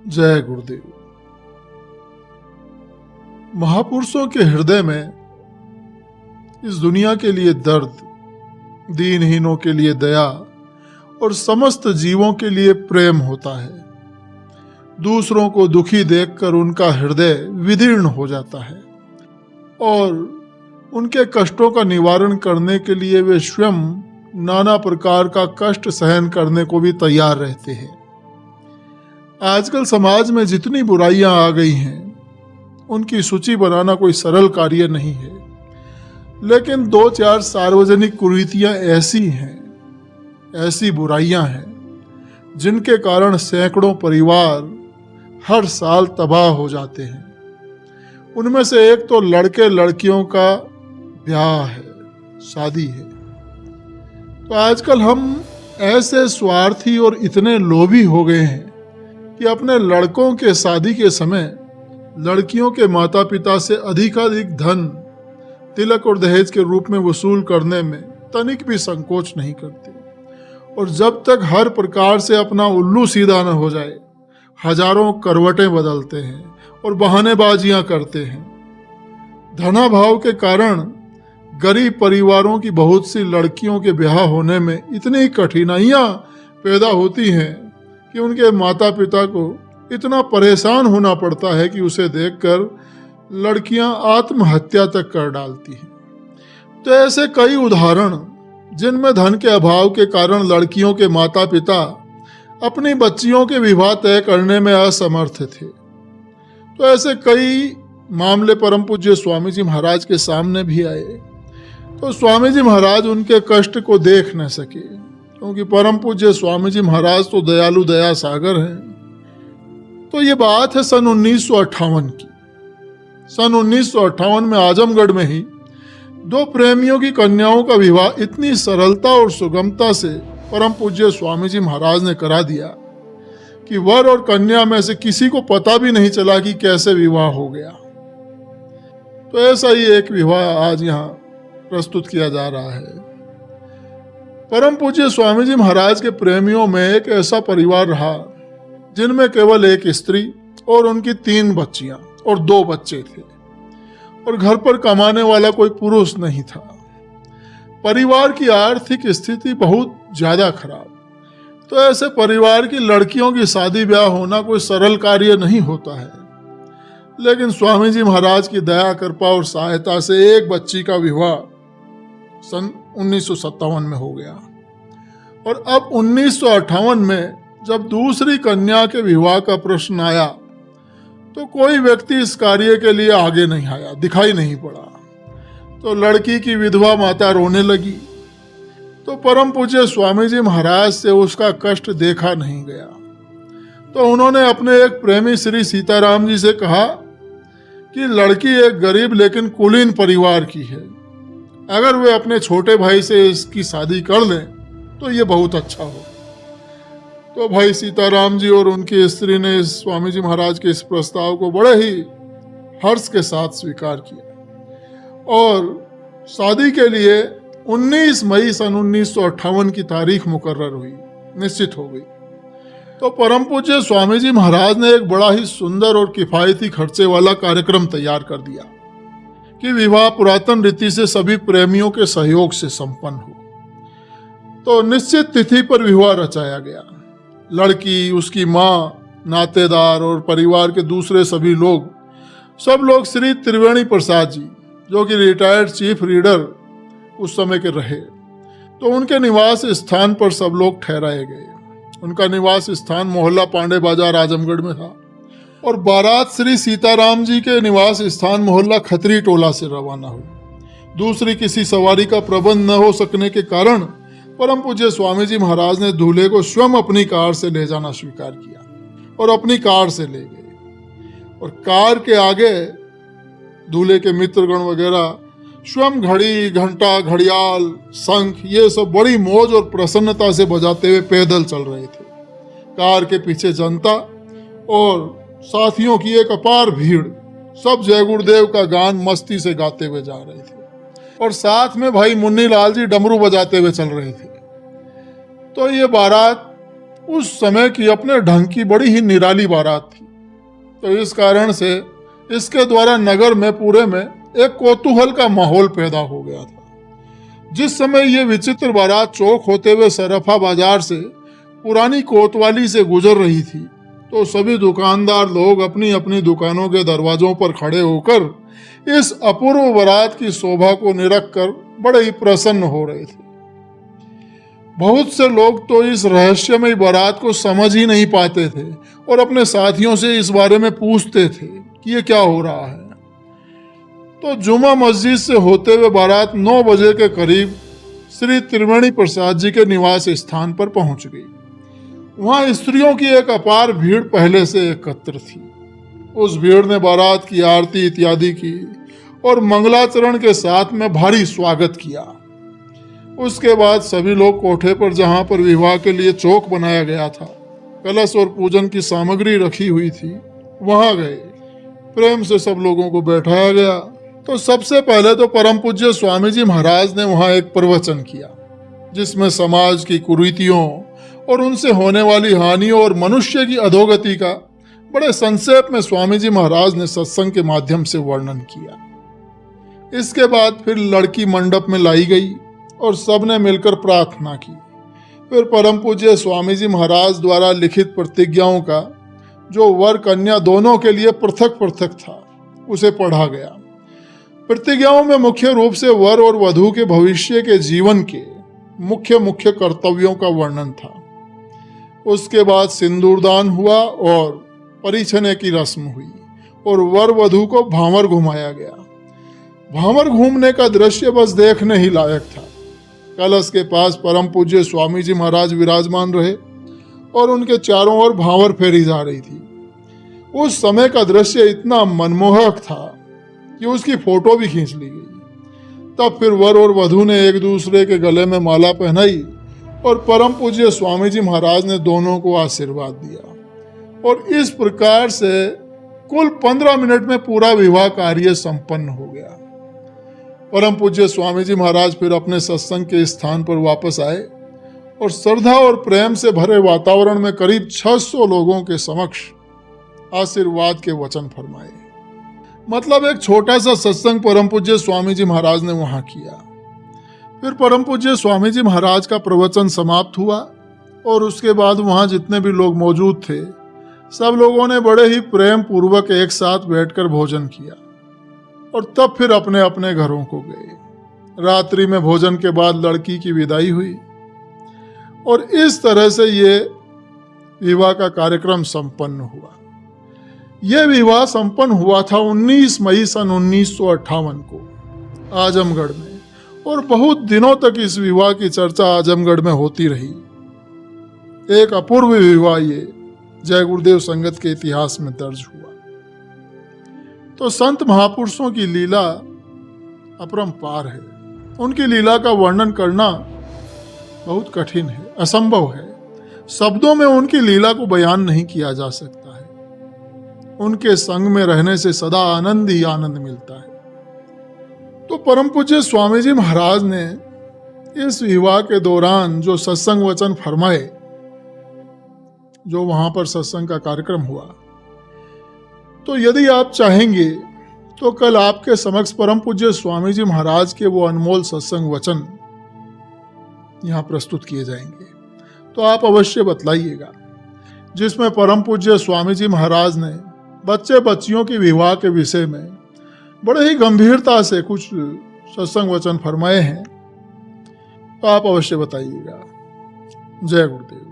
जय गुरुदेव। महापुरुषों के हृदय में इस दुनिया के लिए दर्द, दीनहीनों के लिए दया और समस्त जीवों के लिए प्रेम होता है। दूसरों को दुखी देखकर उनका हृदय विदीर्ण हो जाता है और उनके कष्टों का निवारण करने के लिए वे स्वयं नाना प्रकार का कष्ट सहन करने को भी तैयार रहते हैं। आजकल समाज में जितनी बुराइयां आ गई हैं, उनकी सूची बनाना कोई सरल कार्य नहीं है, लेकिन 2-4 सार्वजनिक कुरीतियां ऐसी हैं, ऐसी बुराइयां हैं, जिनके कारण सैकड़ों परिवार हर साल तबाह हो जाते हैं। उनमें से एक तो लड़के लड़कियों का ब्याह है, शादी है। तो आजकल हम ऐसे स्वार्थी और इतने लोभी हो गए हैं कि अपने लड़कों के शादी के समय लड़कियों के माता पिता से अधिकाधिक धन तिलक और दहेज के रूप में वसूल करने में तनिक भी संकोच नहीं करते, और जब तक हर प्रकार से अपना उल्लू सीधा न हो जाए हजारों करवटें बदलते हैं और बहानेबाजियां करते हैं। धनाभाव के कारण गरीब परिवारों की बहुत सी लड़कियों के ब्याह होने में इतनी कठिनाइयां पैदा होती हैं कि उनके माता पिता को इतना परेशान होना पड़ता है कि उसे देखकर लड़कियां आत्महत्या तक कर डालती हैं। तो ऐसे कई उदाहरण जिनमें धन के अभाव के कारण लड़कियों के माता पिता अपनी बच्चियों के विवाह तय करने में असमर्थ थे। तो ऐसे कई मामले परम पूज्य स्वामी जी महाराज के सामने भी आए, तो स्वामी जी महाराज उनके कष्ट को देख न सके, क्योंकि परम पूज्य स्वामी जी महाराज तो दयालु दया सागर हैं। तो ये बात है सन 1958 की। सन 1958 में आजमगढ़ में ही 2 प्रेमियों की कन्याओं का विवाह इतनी सरलता और सुगमता से परम पूज्य स्वामी जी महाराज ने करा दिया कि वर और कन्या में से किसी को पता भी नहीं चला कि कैसे विवाह हो गया। तो ऐसा ही एक विवाह आज यहाँ प्रस्तुत किया जा रहा है। परम पूज्य स्वामी जी महाराज के प्रेमियों में एक ऐसा परिवार रहा जिनमें केवल एक स्त्री और उनकी 3 बच्चियां और 2 बच्चे थे, और घर पर कमाने वाला कोई पुरुष नहीं था। परिवार की आर्थिक स्थिति बहुत ज्यादा खराब। तो ऐसे परिवार की लड़कियों की शादी ब्याह होना कोई सरल कार्य नहीं होता है, लेकिन स्वामी जी महाराज की दया कृपा और सहायता से एक बच्ची का विवाह सन 1957 में हो गया। और अब 1958 में जब दूसरी कन्या के विवाह का प्रश्न आया तो कोई व्यक्ति इस कार्य के लिए आगे नहीं आया, दिखाई नहीं पड़ा। तो लड़की की विधवा माता रोने लगी, तो परम पूज्य स्वामी जी महाराज से उसका कष्ट देखा नहीं गया। तो उन्होंने अपने एक प्रेमी श्री सीताराम जी से कहा कि लड़की एक गरीब लेकिन कुलीन परिवार की है, अगर वे अपने छोटे भाई से इसकी शादी कर लें तो ये बहुत अच्छा हो। तो भाई सीताराम जी और उनकी स्त्री ने स्वामी जी महाराज के इस प्रस्ताव को बड़े ही हर्ष के साथ स्वीकार किया और शादी के लिए 19 मई सन 1958 की तारीख मुकर्रर हुई, निश्चित हो गई। तो परम पूज्य स्वामी जी महाराज ने एक बड़ा ही सुंदर और किफायती खर्चे वाला कार्यक्रम तैयार कर दिया कि विवाह पुरातन रीति से सभी प्रेमियों के सहयोग से संपन्न हो। तो निश्चित तिथि पर विवाह रचाया गया। लड़की, उसकी माँ, नातेदार और परिवार के दूसरे सभी लोग, सब लोग श्री त्रिवेणी प्रसाद जी, जो कि रिटायर्ड चीफ रीडर उस समय के रहे, तो उनके निवास स्थान पर सब लोग ठहराए गए। उनका निवास स्थान मोहल्ला पांडे बाजार आजमगढ़ में था, और बारात श्री सीताराम जी के निवास स्थान मोहल्ला खत्री टोला से रवाना हुई। दूसरी किसी सवारी का प्रबंध न हो सकने के कारण परम पूज्य स्वामी जी महाराज ने दूल्हे को स्वयं अपनी कार से ले जाना स्वीकार किया और अपनी कार से ले गए। और कार के आगे दूल्हे के मित्रगण वगैरह स्वयं घड़ी, घंटा, घड़ियाल, शंख, ये सब बड़ी मौज और प्रसन्नता से बजाते हुए पैदल चल रहे थे। कार के पीछे जनता और साथियों की एक अपार भीड़, सब जय गुरुदेव का गान मस्ती से गाते हुए जा रहे थे, और साथ में भाई मुन्नी लाल जी डमरू बजाते हुए चल रहे थे। तो ये बारात उस समय की अपने ढंग की बड़ी ही निराली बारात थी। तो इस कारण से इसके द्वारा नगर में पूरे में एक कौतूहल का माहौल पैदा हो गया था। जिस समय ये विचित्र बारात चौक होते हुए सरफा बाजार से पुरानी कोतवाली से गुजर रही थी, तो सभी दुकानदार लोग अपनी अपनी दुकानों के दरवाजों पर खड़े होकर इस अपूर्व बारात की शोभा को निरख कर बड़े ही प्रसन्न हो रहे थे। बहुत से लोग तो इस रहस्यमय बारात को समझ ही नहीं पाते थे और अपने साथियों से इस बारे में पूछते थे कि ये क्या हो रहा है। तो जुमा मस्जिद से होते हुए बारात 9 बजे के करीब श्री त्रिवेणी प्रसाद जी के निवास स्थान पर पहुंच गई। वहां स्त्रियों की एक अपार भीड़ पहले से एकत्र थी। उस भीड़ ने बारात की आरती इत्यादि की और मंगलाचरण के साथ में भारी स्वागत किया। उसके बाद सभी लोग कोठे पर, जहां पर विवाह के लिए चौक बनाया गया था, कलश और पूजन की सामग्री रखी हुई थी, वहां गए। प्रेम से सब लोगों को बैठाया गया। तो सबसे पहले तो परम पूज्य स्वामी जी महाराज ने वहां एक प्रवचन किया, जिसमें समाज की कुरीतियों और उनसे होने वाली हानियों और मनुष्य की अधोगति का बड़े संक्षेप में स्वामी जी महाराज ने सत्संग के माध्यम से वर्णन किया। इसके बाद फिर लड़की मंडप में लाई गई और सबने मिलकर प्रार्थना की। फिर परम पूज्य स्वामी जी महाराज द्वारा लिखित प्रतिज्ञाओं का, जो वर कन्या दोनों के लिए पृथक पृथक था, उसे पढ़ा गया। प्रतिज्ञाओं में मुख्य रूप से वर और वधू के भविष्य के जीवन के मुख्य मुख्य कर्तव्यों का वर्णन था। उसके बाद सिंदूरदान हुआ और परिछने की रस्म हुई और वर वधू को भांवर घुमाया गया। भांवर घूमने का दृश्य बस देखने ही लायक था। कलश के पास परम पूज्य स्वामी जी महाराज विराजमान रहे और उनके चारों ओर भांवर फेरी जा रही थी। उस समय का दृश्य इतना मनमोहक था कि उसकी फोटो भी खींच ली गई। तब फिर वर और वधू ने एक दूसरे के गले में माला पहनाई और परम पूज्य स्वामी जी महाराज ने दोनों को आशीर्वाद दिया और इस प्रकार से कुल 15 मिनट में पूरा विवाह कार्य संपन्न हो गया। परम पूज्य स्वामी जी महाराज फिर अपने सत्संग के स्थान पर वापस आए और श्रद्धा और प्रेम से भरे वातावरण में करीब 600 लोगों के समक्ष आशीर्वाद के वचन फरमाए। मतलब एक छोटा सा सत्संग परम पूज्य स्वामी जी महाराज ने वहां किया। फिर परम पूज्य स्वामी जी महाराज का प्रवचन समाप्त हुआ और उसके बाद वहां जितने भी लोग मौजूद थे, सब लोगों ने बड़े ही प्रेम पूर्वक एक साथ बैठकर भोजन किया और तब फिर अपने अपने घरों को गए। रात्रि में भोजन के बाद लड़की की विदाई हुई और इस तरह से ये विवाह का कार्यक्रम संपन्न हुआ। यह विवाह संपन्न हुआ था 19 मई सन 1958 को आजमगढ़ में और बहुत दिनों तक इस विवाह की चर्चा आजमगढ़ में होती रही। एक अपूर्व विवाह ये जय गुरुदेव संगत के इतिहास में दर्ज हुआ। तो संत महापुरुषों की लीला अपरंपार है। उनकी लीला का वर्णन करना बहुत कठिन है, असंभव है। शब्दों में उनकी लीला को बयान नहीं किया जा सकता है। उनके संग में रहने से सदा आनंद ही आनंद मिलता है। तो परम पूज्य स्वामी जी महाराज ने इस विवाह के दौरान जो सत्संग वचन फरमाए, जो वहां पर सत्संग का कार्यक्रम हुआ, तो यदि आप चाहेंगे तो कल आपके समक्ष परम पूज्य स्वामी जी महाराज के वो अनमोल सत्संग वचन यहां प्रस्तुत किए जाएंगे, तो आप अवश्य बतलाइएगा, जिसमें परम पूज्य स्वामी जी महाराज ने बच्चे बच्चियों की विवाह के विषय में बड़े ही गंभीरता से कुछ सत्संग वचन फरमाए हैं। तो आप अवश्य बताइएगा। जय गुरुदेव।